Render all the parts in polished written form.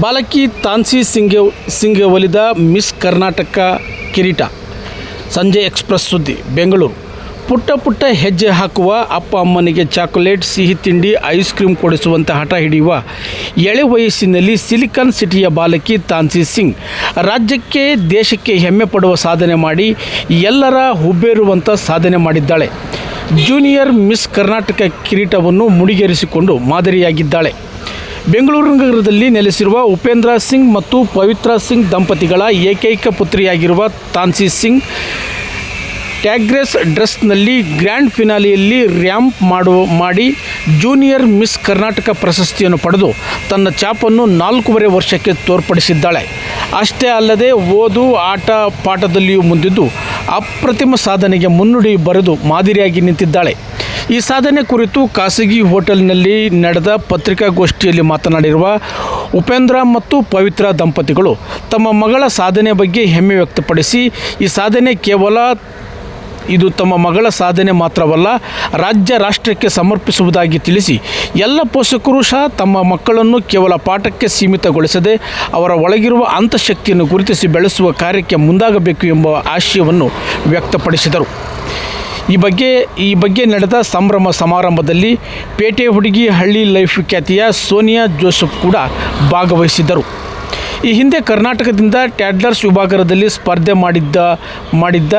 ಬಾಲಕಿ ತಾನ್ಸಿ ಸಿಂಗ್ ಒಲಿದ ಮಿಸ್ ಕರ್ನಾಟಕ ಕಿರೀಟ. ಸಂಜೆ ಎಕ್ಸ್‌ಪ್ರೆಸ್ ಸುದ್ದಿ ಬೆಂಗಳೂರು. ಪುಟ್ಟ ಹೆಜ್ಜೆ ಹಾಕುವ ಅಪ್ಪ ಅಮ್ಮನಿಗೆ ಚಾಕೊಲೇಟ್, ಸಿಹಿ ತಿಂಡಿ, ಐಸ್ ಕ್ರೀಮ್ ಕೊಡಿಸುವಂತೆ ಹಠ ಹಿಡಿಯುವ ಎಳೆ ವಯಸ್ಸಿನಲ್ಲಿ ಸಿಲಿಕಾನ್ ಸಿಟಿಯ ಬಾಲಕಿ ತಾನ್ಸಿ ಸಿಂಗ್ ರಾಜ್ಯಕ್ಕೆ ದೇಶಕ್ಕೆ ಹೆಮ್ಮೆ ಪಡುವ ಸಾಧನೆ ಮಾಡಿ ಎಲ್ಲರ ಹುಬ್ಬೇರುವಂಥ ಸಾಧನೆ ಮಾಡಿದ್ದಾಳೆ. ಜೂನಿಯರ್ ಮಿಸ್ ಕರ್ನಾಟಕ ಕಿರೀಟವನ್ನು ಮುಡಿಗೇರಿಸಿಕೊಂಡು ಮಾದರಿಯಾಗಿದ್ದಾಳೆ. ಬೆಂಗಳೂರು ನಗರದಲ್ಲಿ ನೆಲೆಸಿರುವ ಉಪೇಂದ್ರ ಸಿಂಗ್ ಮತ್ತು ಪವಿತ್ರ ಸಿಂಗ್ ದಂಪತಿಗಳ ಏಕೈಕ ಪುತ್ರಿಯಾಗಿರುವ ತಾನ್ಸಿ ಸಿಂಗ್ ಟ್ಯಾಗ್ರೆಸ್ ಡ್ರೆಸ್ನಲ್ಲಿ ಗ್ರ್ಯಾಂಡ್ ಫಿನಾಲೆಯಲ್ಲಿ ರ್ಯಾಂಪ್ ಮಾಡಿ ಜೂನಿಯರ್ ಮಿಸ್ ಕರ್ನಾಟಕ ಪ್ರಶಸ್ತಿಯನ್ನು ಪಡೆದು ತನ್ನ ಛಾಪನ್ನು 4.5 ವರ್ಷಕ್ಕೆ ತೋರ್ಪಡಿಸಿದ್ದಾಳೆ. ಅಷ್ಟೇ ಅಲ್ಲದೆ ಓದು, ಆಟ, ಪಾಠದಲ್ಲಿಯೂ ಮುಂದಿದ್ದು ಅಪ್ರತಿಮ ಸಾಧನೆಗೆ ಮುನ್ನುಡಿ ಬರೆದು ಮಾದರಿಯಾಗಿ ನಿಂತಿದ್ದಾಳೆ. ಈ ಸಾಧನೆ ಕುರಿತು ಖಾಸಗಿ ಹೋಟೆಲ್ನಲ್ಲಿ ನಡೆದ ಪತ್ರಿಕಾಗೋಷ್ಠಿಯಲ್ಲಿ ಮಾತನಾಡಿರುವ ಉಪೇಂದ್ರ ಮತ್ತು ಪವಿತ್ರ ದಂಪತಿಗಳು ತಮ್ಮ ಮಗಳ ಸಾಧನೆ ಬಗ್ಗೆ ಹೆಮ್ಮೆ ವ್ಯಕ್ತಪಡಿಸಿ, ಈ ಸಾಧನೆ ಇದು ತಮ್ಮ ಮಗಳ ಸಾಧನೆ ಮಾತ್ರವಲ್ಲ, ರಾಷ್ಟ್ರಕ್ಕೆ ಸಮರ್ಪಿಸುವುದಾಗಿ ತಿಳಿಸಿ, ಎಲ್ಲ ಪೋಷಕರು ಸಹ ತಮ್ಮ ಮಕ್ಕಳನ್ನು ಕೇವಲ ಪಾಠಕ್ಕೆ ಸೀಮಿತಗೊಳಿಸದೆ ಅವರ ಒಳಗಿರುವ ಅಂತಃಶಕ್ತಿಯನ್ನು ಗುರುತಿಸಿ ಬೆಳೆಸುವ ಕಾರ್ಯಕ್ಕೆ ಮುಂದಾಗಬೇಕು ಎಂಬ ಆಶಯವನ್ನು ವ್ಯಕ್ತಪಡಿಸಿದರು. ಈ ಬಗ್ಗೆ ನಡೆದ ಸಂಭ್ರಮ ಸಮಾರಂಭದಲ್ಲಿ ಪೇಟೆ ಹುಡುಗಿ ಹಳ್ಳಿ ಲೈಫ್ ಖ್ಯಾತಿಯ ಸೋನಿಯಾ ಜೋಸೆಫ್ ಕೂಡ ಭಾಗವಹಿಸಿದ್ದರು. ಈ ಹಿಂದೆ ಕರ್ನಾಟಕದಿಂದ ಟ್ಯಾಡ್ಲರ್ಸ್ ವಿಭಾಗದಲ್ಲಿ ಸ್ಪರ್ಧೆ ಮಾಡಿದ್ದ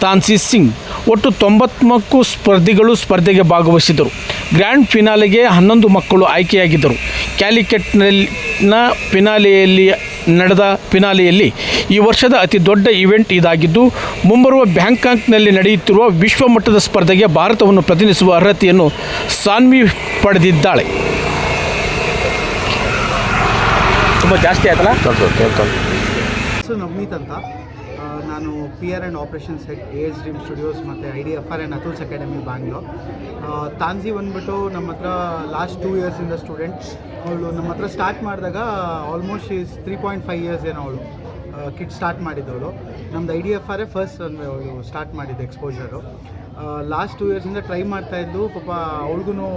ತಾನ್ಸಿ ಸಿಂಗ್ ಒಟ್ಟು 90 ಸ್ಪರ್ಧಿಗಳು ಸ್ಪರ್ಧೆಗೆ ಭಾಗವಹಿಸಿದರು. ಗ್ರ್ಯಾಂಡ್ ಫಿನಾಲೆಗೆ 11 ಮಕ್ಕಳು ಆಯ್ಕೆಯಾಗಿದ್ದರು. ಕ್ಯಾಲಿಕಟ್ನ ಫಿನಾಲೆಯಲ್ಲಿ ಈ ವರ್ಷದ ಅತಿ ದೊಡ್ಡ ಇವೆಂಟ್ ಇದಾಗಿದ್ದು, ಮುಂಬರುವ ಬ್ಯಾಂಕಾಕ್ನಲ್ಲಿ ನಡೆಯುತ್ತಿರುವ ವಿಶ್ವಮಟ್ಟದ ಸ್ಪರ್ಧೆಗೆ ಭಾರತವನ್ನು ಪ್ರತಿನಿಧಿಸುವ ಅರ್ಹತೆಯನ್ನು ಸಾನ್ವಿ ಪಡೆದಿದ್ದಾಳೆ. ತುಂಬ ಜಾಸ್ತಿ ಆಯ್ತಲ್ಲ. ನವನೀತ್ ಅಂತ, ನಾನು PR and operations head AS Dream studios ಮತ್ತು IDFR ಆ್ಯಂಡ್ ಅತುಲ್ಸ್ ಅಕಾಡೆಮಿ ಬ್ಯಾಂಗ್ಳೂರ್. ತಾನ್ಸಿ ಬಂದುಬಿಟ್ಟು ನಮ್ಮ ಹತ್ರ ಲಾಸ್ಟ್ 2 ಇಯರ್ಸಿಂದ ಸ್ಟೂಡೆಂಟ್. ಅವಳು ನಮ್ಮ ಹತ್ರ ಸ್ಟಾರ್ಟ್ ಮಾಡಿದಾಗ ಆಲ್ಮೋಸ್ಟ್ ಈಸ್ 3.5 ಇಯರ್ಸ್ ಏನೋ ಅವಳು ಕಿಟ್ ಸ್ಟಾರ್ಟ್ ಮಾಡಿದ್ದವಳು. ನಮ್ಮದು IDFR ಫಸ್ಟ್ ಅವಳು ಸ್ಟಾರ್ಟ್ ಮಾಡಿದ್ದು ಎಕ್ಸ್ಪೋಜರು. ಲಾಸ್ಟ್ 2 ಇಯರ್ಸಿಂದ ಟ್ರೈ ಮಾಡ್ತಾಯಿದ್ದು. ಪಾಪ ಅವಳಿಗೂ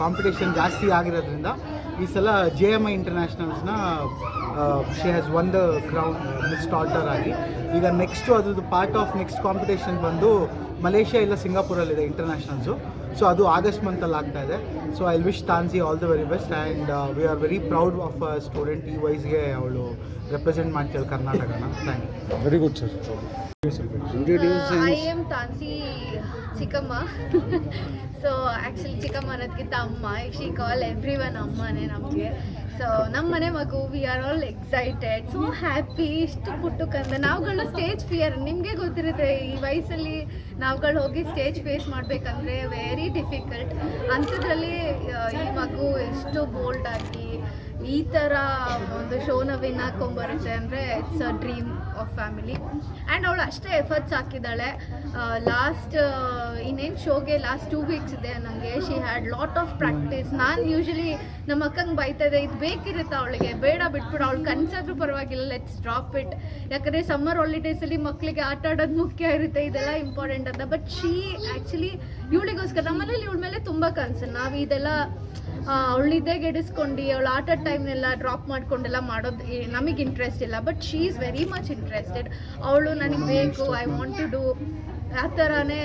ಕಾಂಪಿಟೇಷನ್ ಜಾಸ್ತಿ ಆಗಿರೋದ್ರಿಂದ ಈ ಸಲ JMI ಇಂಟರ್ನ್ಯಾಷನಲ್ಸ್ನ she has won the crown miss ಟಾಟರ್ ಆಗಿ. ಈಗ ನೆಕ್ಸ್ಟು ಅದ್ರದ್ದು ಪಾರ್ಟ್ ಆಫ್ ನೆಕ್ಸ್ಟ್ ಕಾಂಪಿಟೇಷನ್ ಬಂದು ಮಲೇಷ್ಯಾ ಇಲ್ಲ ಸಿಂಗಾಪುರಲ್ಲಿದೆ ಇಂಟರ್ನ್ಯಾಷನಲ್ಸು. ಸೊ ಅದು ಆಗಸ್ಟ್ ಮಂತಲ್ಲಿ ಆಗ್ತಾಯಿದೆ. So I wish Tanshi all the very best and we are very proud of a student. ಈ ವಯಸ್ಸಿಗೆ ಅವಳು ರೆಪ್ರೆಸೆಂಟ್ ಮಾಡ್ತಾಳೆ ಕರ್ನಾಟಕನ. Thank you. Very good sir. I am Tansi Chikkamma. So actually Chikkamma ಅನ್ನೋದಕ್ಕಿಂತ ಅಮ್ಮ, she call everyone ಅಮ್ಮನೇ ನಮಗೆ. So ನಮ್ಮ ಮನೆ ಮಗು, we are all excited, so happy. ಇಷ್ಟು ಪುಟ್ಟಕ್ಕಂದ ನಾವುಗಳು ಸ್ಟೇಜ್ ಫಿಯರ್ ನಿಮಗೆ ಗೊತ್ತಿರುತ್ತೆ. ಈ ವಯಸ್ಸಲ್ಲಿ ನಾವುಗಳು ಹೋಗಿ ಸ್ಟೇಜ್ ಫೇಸ್ ಮಾಡಬೇಕಂದ್ರೆ ವೆರಿ ಡಿಫಿಕಲ್ಟ್. ಅಂಥದ್ರಲ್ಲಿ ಈ ಮಗು ಎಷ್ಟು ಬೋಲ್ಡಾಗಿ ಈ ಥರ ಒಂದು ಶೋನ ವಿನ್ ಹಾಕೊಂಬರುತ್ತೆ ಅಂದರೆ it's a dream of family. And ಅವಳು ಅಷ್ಟೇ ಎಫರ್ಟ್ಸ್ ಹಾಕಿದ್ದಾಳೆ. ಲಾಸ್ಟ್ ಇನ್ನೇನು ಶೋಗೆ ಲಾಸ್ಟ್ 2 ವೀಕ್ಸ್ ಇದೆ ನನಗೆ. She had lot of practice. ನಾನು ಯೂಶ್ವಲಿ ನಮ್ಮ ಅಕ್ಕಂಗೆ ಬೈತಾಯಿದ್ದೆ, ಇದು ಬೇಕಿರುತ್ತೆ ಅವಳಿಗೆ, ಬೇಡ ಬಿಟ್ಬಿಡು, ಅವಳು ಕನ್ಸಾದ್ರೂ ಪರವಾಗಿಲ್ಲ, ಲೆಟ್ಸ್ ಡ್ರಾಪ್ ಇಟ್. ಯಾಕಂದರೆ ಸಮ್ಮರ್ ಹಾಲಿಡೇಸಲ್ಲಿ ಮಕ್ಕಳಿಗೆ ಆಟ ಆಡೋದು ಮುಖ್ಯ ಇರುತ್ತೆ, ಇದೆಲ್ಲ ಇಂಪಾರ್ಟೆಂಟ್ ಅಂತ. ಬಟ್ ಶೀ ಆ್ಯಕ್ಚುಲಿ ಇವಳಿಗೋಸ್ಕರ ನಮ್ಮನೇಲಿ ಇವಳ ಮೇಲೆ ತುಂಬ ಕನಸು. ನಾವು ಇದೆಲ್ಲ ಅವಳಿದ್ದೇ ಗೆಡಿಸ್ಕೊಂಡು ಅವಳು ಆಟದ ಟೈಮ್ನೆಲ್ಲ ಡ್ರಾಪ್ ಮಾಡ್ಕೊಂಡೆಲ್ಲ ಮಾಡೋದು ನಮಗೆ ಇಂಟ್ರೆಸ್ಟ್ ಇಲ್ಲ. But she is very much interested. ಅವಳು ನನಗೆ ಬೇಕು, ಐ ವಾಂಟ್ ಟು ಡೂ, ಆ ಥರನೇ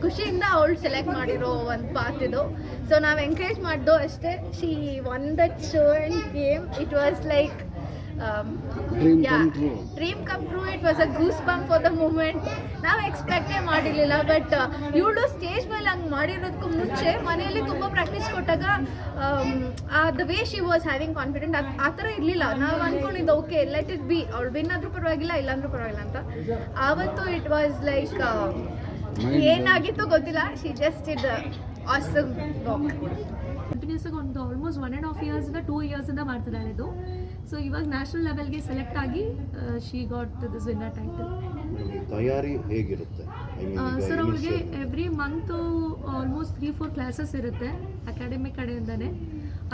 ಖುಷಿಯಿಂದ ಅವಳು ಸೆಲೆಕ್ಟ್ ಮಾಡಿರೋ ಒಂದು ಪಾತ್ ಇದು. ಸೊ ನಾವು ಎಂಕರೇಜ್ ಮಾಡಿದೋ ಅಷ್ಟೇ. She won that show and game. It was like dream come true. It was a goose bump for the moment. ನಾವು ಎಕ್ಸ್ಪೆಕ್ಟೇ ಮಾಡಿರಲಿಲ್ಲ. ಬಟ್ ಇವಳು ಸ್ಟೇಜ್ ಮೇಲೆ ಹಂಗೆ ಮಾಡಿರೋದಕ್ಕೂ ಮುಂಚೆ ಮನೆಯಲ್ಲಿ ತುಂಬ ಪ್ರಾಕ್ಟೀಸ್ ಕೊಟ್ಟಾಗ the way she was having confident ಆ ಥರ ಇರಲಿಲ್ಲ. ನಾವು ಅಂದ್ಕೊಂಡಿದ್ದು ಓಕೆ ಲೆಟ್ ಇಟ್ ಬಿ, ಅವಳು ವಿನ್ ಆದರೂ ಪರವಾಗಿಲ್ಲ, ಇಲ್ಲಾಂದ್ರೂ ಪರವಾಗಿಲ್ಲ ಅಂತ. ಆವತ್ತು ಇಟ್ ವಾಸ್ ಲೈಕ್ ಏನಾಗಿತ್ತು ಗೊತ್ತಿಲ್ಲ. She just did awesome walk. Continuous ಆಗಿ ಒಂದು ಆಲ್ಮೋಸ್ಟ್ 1.5 ಇಯರ್ಸಿಂದ 2 ಇಯರ್ಸಿಂದ ಮಾಡ್ತಿದ್ದಾಳೆ ಇದು. ಸೊ ಇವಾಗ ನ್ಯಾಷನಲ್ ಲೆವೆಲ್ಗೆ ಸೆಲೆಕ್ಟ್ ಆಗಿ she got this winner title. ತಯಾರಿ ಹೇಗಿರುತ್ತೆ ಸರ್? ಅವಳಿಗೆ ಎವ್ರಿ ಮಂತು ಆಲ್ಮೋಸ್ಟ್ 3-4 ಕ್ಲಾಸಸ್ ಇರುತ್ತೆ ಅಕಾಡೆಮಿ ಕಡೆಯಿಂದನೇ.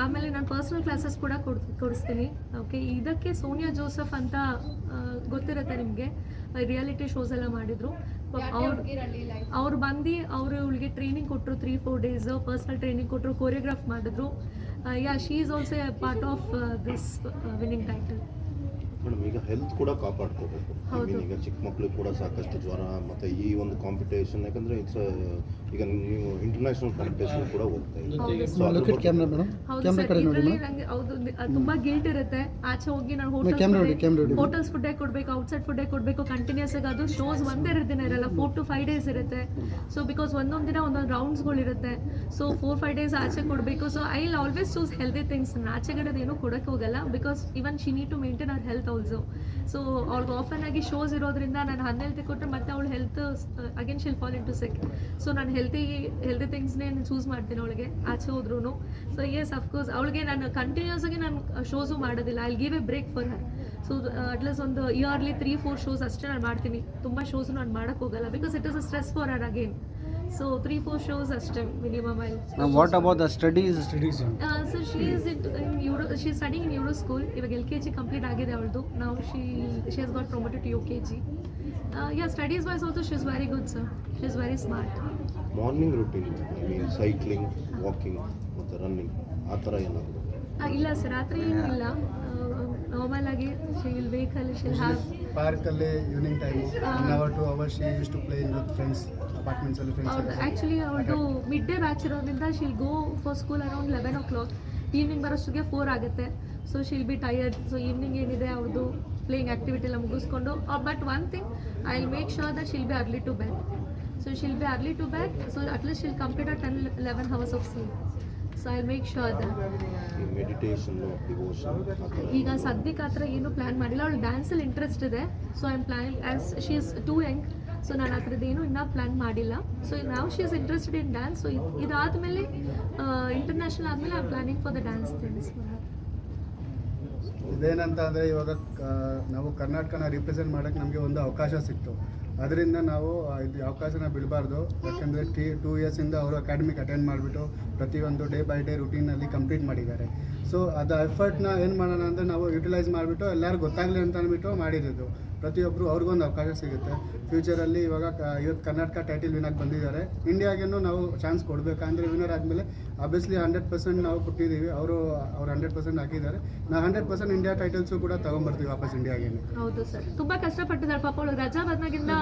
ಆಮೇಲೆ ನಾನು ಪರ್ಸ್ನಲ್ ಕ್ಲಾಸಸ್ ಕೂಡ ಕೊಡಿಸ್ತೀನಿ. ಓಕೆ, ಇದಕ್ಕೆ ಸೋನಿಯಾ ಜೋಸೆಫ್ ಅಂತ ಗೊತ್ತಿರುತ್ತೆ ನಿಮಗೆ, ರಿಯಾಲಿಟಿ ಶೋಸ್ ಎಲ್ಲ ಮಾಡಿದರು. ಅವ್ರು ಬಂದು ಅವರು ಇವಳಿಗೆ ಟ್ರೈನಿಂಗ್ ಕೊಟ್ಟರು, 3-4 ಡೇಸ್ ಪರ್ಸ್ನಲ್ ಟ್ರೈನಿಂಗ್ ಕೊಟ್ಟರು, ಕೊರಿಯೋಗ್ರಾಫ್ ಮಾಡಿದ್ರು. Yeah, she is also a part of this winning title. Madam ಈಗ ಹೆಲ್ತ್ ಕೂಡ ಕಾಪಾಡ್ಕೋಬೇಕು. ಐ ಮೀನ್ ಈಗ ಚಿಕ್ಕ ಮಕ್ಕಳಿಗೆ ಕೂಡ ಸಾಕಷ್ಟು ಜ್ವರ ಮತ್ತು ಈ ಒಂದು ಕಾಂಪಿಟೇಷನ್, ಯಾಕಂದರೆ ಇಟ್ಸ್ ಈಗ ನೀವು ಇಂಟರ್ನ್ಯಾಷನಲ್ ಕಾಂಪಿಟೇಷನ್ ಕೂಡ ಹೋಗ್ತಾ ಇದ್ದೀವಿ. ಸೊ ಅದ್ರ ಬಗ್ಗೆ ಹೌದು ಸರ್, ಇದರಲ್ಲಿ ನಂಗೆ ಹೌದು ತುಂಬಾ ಗಿಲ್ಟ್ ಇರುತ್ತೆ. ಆಚೆ ಹೋಗಿ ನಾನು ಹೋಟೆಲ್ಸ್ ಫುಡ್ಡೇ ಕೊಡಬೇಕು, ಔಟ್ಸೈಡ್ ಫುಡ್ಡೇ ಕೊಡಬೇಕು ಕಂಟಿನ್ಯೂಸ್ ಆಗಿ. ಅದು ಶೋಸ್ ಒಂದೇ ದಿನ ಇರಲ್ಲ, 4 to 5 days ಇರುತ್ತೆ. ಸೊ ಬಿಕಾಸ್ ಒಂದೊಂದು ದಿನ ಒಂದೊಂದು ರೌಂಡ್ಸ್ಗಳಿರುತ್ತೆ. ಸೊ 4-5 days ಆಚೆ ಕೊಡಬೇಕು. So I will always choose healthy things. ಆಚೆಗಡೆ ಏನೂ ಕೊಡೋಕ್ಕೆ ಹೋಗಲ್ಲ, because even she need to maintain ಅವರ್ ಹೆಲ್ತ್ ಆಲ್ಸೋ. ಸೊ ಅವ್ಳಿಗೆ ಆಫನ್ ಆಗಿ ಶೋಸ್ ಇರೋದ್ರಿಂದ ನಾನು ಅನ್ಹೆಲ್ತಿ ಕೊಟ್ಟರೆ ಮತ್ತೆ ಅವಳು health again she'll fall into sick. So ನಾನು ಹೆಲ್ದಿ ಥಿಂಗ್ಸ್ನೇ ಚೂಸ್ ಮಾಡ್ತೀನಿ ಅವಳಿಗೆ ಆಚೆ ಹೋದ್ರೂ. ಸೊ ಎಸ್ ಅಫ್ಕೋರ್ಸ್ ಅವಳಿಗೆ ನಾನು ಕಂಟಿನ್ಯೂಸ್ ಆಗಿ ನಾನು ಶೋಸು ಮಾಡೋದಿಲ್ಲ. I give a break for her. So at least ಒಂದು ಇಯರ್ಲಿ 3-4 ಶೋಸ್ ಅಷ್ಟೇ ನಾನು ಮಾಡ್ತೀನಿ. ತುಂಬ ಶೋಸು ನಾನು ಮಾಡೋಕ್ಕೆ ಹೋಗಲ್ಲ, because it is a stress for her again. So 3-4 shows ಅಷ್ಟೇ minimum. Now what about the studies? So she is she is studying in Euro school. ಇವಾಗ LKG ಕಂಪ್ಲೀಟ್ ಆಗಿದೆ ಅವಳದು. Now she has got promoted to UKG. Yeah, studies wise also she is very good, sir. She is very smart. Morning routine, I mean cycling, walking ಮತ್ತು running ಆ ಥರ ಏನಾದರೂ? ಇಲ್ಲ sir, ಆ ಥರ ಏನಿಲ್ಲ. ನಾರ್ಮಲ್ ಆಗಿ she will wake early, she will have ಪಾರ್ಕಲ್ಲಿ evening time 1 hour 2 hours she use to play in with friends, ಅಪಾರ್ಟ್ಮೆಂಟ್ಸಲ್ಲಿ ಫ್ರೆಂಡ್ಸ್. ಆ್ಯಕ್ಚುಲಿ ಅವಳದು ಮಿಡ್ ಡೇ ಬ್ಯಾಚ್ ಇರೋದ್ರಿಂದ she'll go for school around 11 o'clock. Evening ಬರೋಷ್ಟಿಗೆ 4 ಆಗುತ್ತೆ. So she'll be tired. So evening ಏನಿದೆ ಅವ್ರದ್ದು playing activity ಎಲ್ಲ ಮುಗಿಸ್ಕೊಂಡು, but one thing I will make sure that she'll be early to bed. So she'll be early to bed. So at least she'll complete 10-11 hours of sleep. So I make sure that. ಈ ಮೆಡಿಟೇಷನ್ನು, devotion ಆ ಥರ ಈಗ ಸದ್ಯಕ್ಕೆ ಆ ಥರ ಏನೂ plan ಮಾಡಿಲ್ಲ. ಅವಳು ಡ್ಯಾನ್ಸಲ್ಲಿ ಇಂಟ್ರೆಸ್ಟ್ ಇದೆ. So I am planning as she is too young. So ನಾನು ಆ ಥರದ್ದೇನು ಇನ್ನೂ ಪ್ಲ್ಯಾನ್ ಮಾಡಿಲ್ಲ. ಸೊ ನಾವು she is interested in dance. So ಇದಾದಮೇಲೆ ಇಂಟರ್ನ್ಯಾಷನಲ್ ಆದಮೇಲೆ I am planning for the dance things. ಇದೇನಂತ ಅಂದರೆ ಇವಾಗ ನಾವು ಕರ್ನಾಟಕನ ರಿಪ್ರೆಸೆಂಟ್ ಮಾಡೋಕ್ಕೆ ನಮಗೆ ಒಂದು ಅವಕಾಶ ಸಿಕ್ತು. ಅದರಿಂದ ನಾವು ಇದು ಅವಕಾಶನ ಬಿಡಬಾರ್ದು. ಯಾಕೆಂದರೆ 2 yearsಯಿಂದ ಅವರು ಅಕಾಡೆಮಿಕ್ ಅಟೆಂಡ್ ಮಾಡಿಬಿಟ್ಟು ಪ್ರತಿಯೊಂದು ಡೇ ಬೈ ಡೇ ರುಟೀನಲ್ಲಿ ಕಂಪ್ಲೀಟ್ ಮಾಡಿದ್ದಾರೆ. ಸೊ ಅದು ಎಫರ್ಟ್ನ ಏನು ಮಾಡೋಣ ಅಂದರೆ ನಾವು ಯುಟಿಲೈಸ್ ಮಾಡಿಬಿಟ್ಟು ಎಲ್ಲರಿಗೂ ಗೊತ್ತಾಗಲಿ ಅಂತ ಅಂದ್ಬಿಟ್ಟು ಮಾಡಿರೋದು. ಪ್ರತಿಯೊಬ್ಬರು ಅವ್ರಿಗೊಂದು ಅವಕಾಶ ಸಿಗುತ್ತೆ ಫ್ಯೂಚರಲ್ಲಿ. ಇವಾಗ ಇವತ್ತು ಕರ್ನಾಟಕ ಟೈಟಲ್ ವಿನಾಗಿ ಬಂದಿದ್ದಾರೆ. ಇಂಡಿಯಾಗೇನು ನಾವು ಚಾನ್ಸ್ ಕೊಡಬೇಕಂದ್ರೆ ವಿನ್ನರ್ ಆದಮೇಲೆ ಆಬ್ವಿಯಸ್ಲಿ 100% ನಾವು ಕೊಟ್ಟಿದ್ದೀವಿ. ಅವ್ರು 100% ಹಾಕಿದ್ದಾರೆ. ನಾವು 100% ಇಂಡಿಯಾ ಟೈಟಲ್ಸು ಕೂಡ ತೊಗೊಂಬರ್ತೀವಿ ವಾಪಸ್ ಇಂಡಿಯಾಗೇನೆ. ಹೌದು ಸರ್, ತುಂಬ ಕಷ್ಟಪಟ್ಟಿದ್ದಾರೆ ಪಾಪ ಅವಳು. ರಜಾ ಬಂದಾಗಿಂದ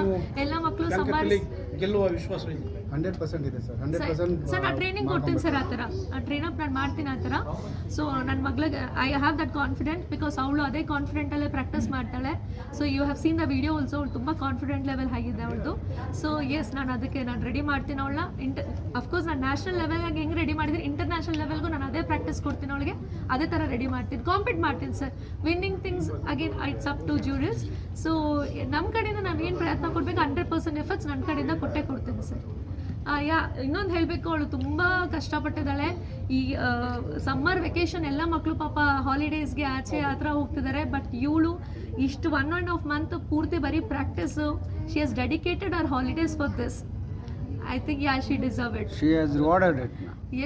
ಎಲ್ಲ ಮಕ್ಕಳು ಗೆಲ್ಲುವ ವಿಶ್ವಾಸ ಇದೆ. 100% ಇದೆ ಸರ್. 100% ಸರ್ ನಾನು ಟ್ರೈನಿಂಗ್ ಕೊಡ್ತೀನಿ ಸರ್. ಆ ಥರ ಟ್ರೈನಪ್ ನಾನು ಮಾಡ್ತೀನಿ ಆ ಥರ. ಸೊ ನನ್ನ ಮಗಳಿಗೆ I have that confident, because ಅವಳು ಅದೇ ಕಾನ್ಫಿಡೆಂಟಲ್ಲೇ ಪ್ರಾಕ್ಟೀಸ್ ಮಾಡ್ತಾಳೆ. So you have seen the video also. ಅವಳು ತುಂಬ ಕಾನ್ಫಿಡೆಂಟ್ ಲೆವೆಲ್ ಆಗಿದೆ ಅವಳದು. ಸೊ ಎಸ್, ನಾನು ಅದಕ್ಕೆ ನಾನು ರೆಡಿ ಮಾಡ್ತೀನಿ ಅವಳನ್ನ. ಅಫ್ಕೋರ್ಸ್ ನಾನು ನ್ಯಾಷನಲ್ ಲೆವೆಲ್ಗೆ ಹೆಂಗೆ ರೆಡಿ ಮಾಡಿದ್ದೀನಿ, ಇಂಟರ್ನ್ಯಾಷನಲ್ ಲೆವೆಲ್ಗೂ ನಾನು ಅದೇ ಪ್ರಾಕ್ಟೀಸ್ ಕೊಡ್ತೀನಿ ಅವಳಿಗೆ. ಅದೇ ಥರ ರೆಡಿ ಮಾಡ್ತೀನಿ, ಕಾಂಪೀಟ್ ಮಾಡ್ತೀನಿ sir. Winning things again it's up to juries. So ನಮ್ಮ ಕಡೆಯಿಂದ ನಾನು ಏನು ಪ್ರಯತ್ನ ಕೊಡಬೇಕು 100% ಎಫರ್ಟ್ಸ್ ನನ್ನ ಕಡೆಯಿಂದ ಕೊಟ್ಟೇ ಕೊಡ್ತೀನಿ ಸರ್. ಇನ್ನೊಂದು ಹೇಳಬೇಕು, ಅವಳು ತುಂಬ ಕಷ್ಟಪಟ್ಟಿದ್ದಾಳೆ. ಈ ಸಮ್ಮರ್ ವೆಕೇಷನ್ ಎಲ್ಲ ಮಕ್ಕಳು ಪಾಪ ಹಾಲಿಡೇಸ್ಗೆ ಆಚೆ ಆ ಥರ ಹೋಗ್ತಿದ್ದಾರೆ. ಬಟ್ ಇವಳು ಇಷ್ಟು 1.5 month ಪೂರ್ತಿ ಬರೀ practice. She has dedicated our holidays for this. I think she deserve it. She has rewarded it.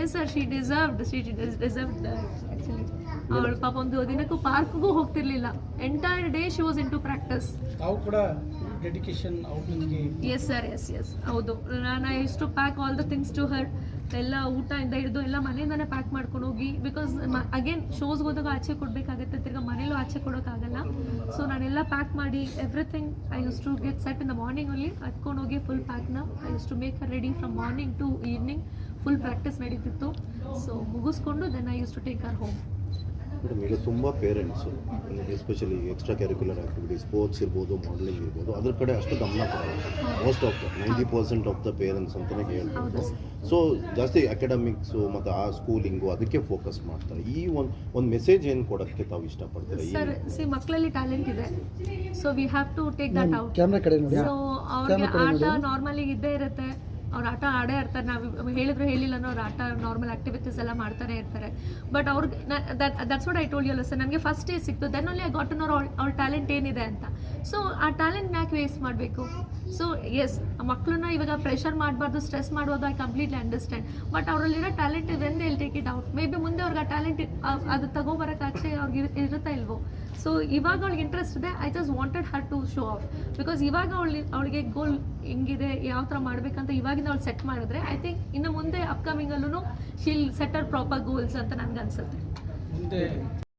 Yes sir, she deserved actually. ಅವಳು ಪಾಪ ಒಂದು ದಿನಕ್ಕೂ ಪಾರ್ಕ್ಗೂ ಹೋಗ್ತಿರ್ಲಿಲ್ಲ. Entire day she was into practice. ತಾವು ಕೂಡ ಡೆಡಿಕೇಶನ್ ಔಟ್ನಿಗೆ. ಎಸ್ ಸರ್, ಎಸ್ ಹೌದು. ನಾನು I use to pack all the things to her. ಎಲ್ಲ ಊಟದಿಂದ ಹಿಡಿದು ಎಲ್ಲ ಮನೆಯಿಂದನೇ ಪ್ಯಾಕ್ ಮಾಡ್ಕೊಂಡು ಹೋಗಿ, ಬಿಕಾಸ್ ಅಗೇನ್ ಶೋಸ್ಗೆ ಹೋದಾಗ ಆಚೆ ಕೊಡಬೇಕಾಗುತ್ತೆ, ತಿರ್ಗಿ ಮನೇಲೂ ಆಚೆ ಕೊಡೋಕ್ಕಾಗಲ್ಲ. ಸೊ ನಾನೆಲ್ಲ ಪ್ಯಾಕ್ ಮಾಡಿ everything I use to get set in the morning only. ಹತ್ಕೊಂಡು ಹೋಗಿ ಫುಲ್ ಪ್ಯಾಕ್ನ I use to make her ready from morning to evening. Full practice ನಡೀತಿತ್ತು. ಸೊ ಮುಗಿಸ್ಕೊಂಡು then I use to take her home. Madam, ಈಗ ತುಂಬ parents especially extra curricular activities, sports ಇರ್ಬೋದು, modelling ಇರ್ಬೋದು, ಅದ್ರ ಕಡೆ ಅಷ್ಟು ಗಮನ ಕೊಡೋಲ್ಲ. Most of the 90% of the parents ಅಂತಲೇ ಹೇಳ್ಬೋದು. ಸೊ ಜಾಸ್ತಿ ಅಕಾಡೆಮಿಕ್ಸು ಮತ್ತು ಆ ಸ್ಕೂಲಿಂಗು ಅದಕ್ಕೆ ಫೋಕಸ್ ಮಾಡ್ತಾರೆ. ಈ ಒಂದು ಮೆಸೇಜ್ ಏನು ಕೊಡೋಕ್ಕೆ ತಾವು ಇಷ್ಟಪಡ್ತೀರಾ? ಸರ್, ಸಿ ಮಕ್ಕಳಲ್ಲಿ ಟ್ಯಾಲೆಂಟ್ ಇದೆ. So we have to take that out. So ಅವ್ರಿಗೆ ಆಟ ನಾರ್ಮಲಿ ಇದ್ದೇ ಇರುತ್ತೆ. ಅವ್ರು ಆಟ ಆಡೇ ಇರ್ತಾರೆ. ನಾವು ಹೇಳಿದ್ರು ಹೇಳಿಲ್ಲನೋ ಅವ್ರು ಆಟ ನಾರ್ಮಲ್ ಆ್ಯಕ್ಟಿವಿಟೀಸ್ ಎಲ್ಲ ಮಾಡ್ತಾನೆ ಇರ್ತಾರೆ. ಬಟ್ ಅವ್ರಿಗೆ that's what I told you ಅಲ್ಲ ಸರ್, ನನಗೆ ಫಸ್ಟ್ ಸಿಕ್ತು. Then only I got to know ಅವ್ರ ಟ್ಯಾಲೆಂಟ್ ಏನಿದೆ ಅಂತ. ಸೊ ಆ ಟ್ಯಾಲೆಂಟ್ ಯಾಕೆ ವೇಸ್ಟ್ ಮಾಡಬೇಕು? ಸೊ ಎಸ್, ಮಕ್ಕಳನ್ನ ಇವಾಗ ಪ್ರೆಷರ್ ಮಾಡಬಾರ್ದು, ಸ್ಟ್ರೆಸ್ ಮಾಡೋದು, ಐ ಕಂಪ್ಲೀಟ್ಲಿ ಅಂಡರ್ಸ್ಟ್ಯಾಂಡ್. ಬಟ್ ಅವರಲ್ಲಿರೋ talent when they will take it out. Maybe ಮುಂದೆ ಅವ್ರಿಗೆ ಆ ಟ್ಯಾಲೆಂಟ್ ಅದು ತಗೋಬರೋಕೆ ಆಚೆ ಅವ್ರಿಗೆ ಇರುತ್ತಾ ಇಲ್ವೋ. ಸೊ ಇವಾಗ ಅವ್ಳಿಗೆ ಇಂಟ್ರೆಸ್ಟ್ ಇದೆ. I just wanted her to show off, because ಇವಾಗ ಅವಳಿಗೆ ಗೋಲ್ ಹೆಂಗಿದೆ, ಯಾವ ಥರ ಮಾಡಬೇಕಂತ ಇವಾಗಿಂದ ಅವಳು ಸೆಟ್ ಮಾಡಿದ್ರೆ ಐ ಥಿಂಕ್ ಇನ್ನು ಮುಂದೆ ಅಪ್ಕಮಿಂಗಲ್ಲೂ Sheel set hour proper goals ಅಂತ ನನಗೆ ಅನ್ಸುತ್ತೆ. ಮುಂದೆ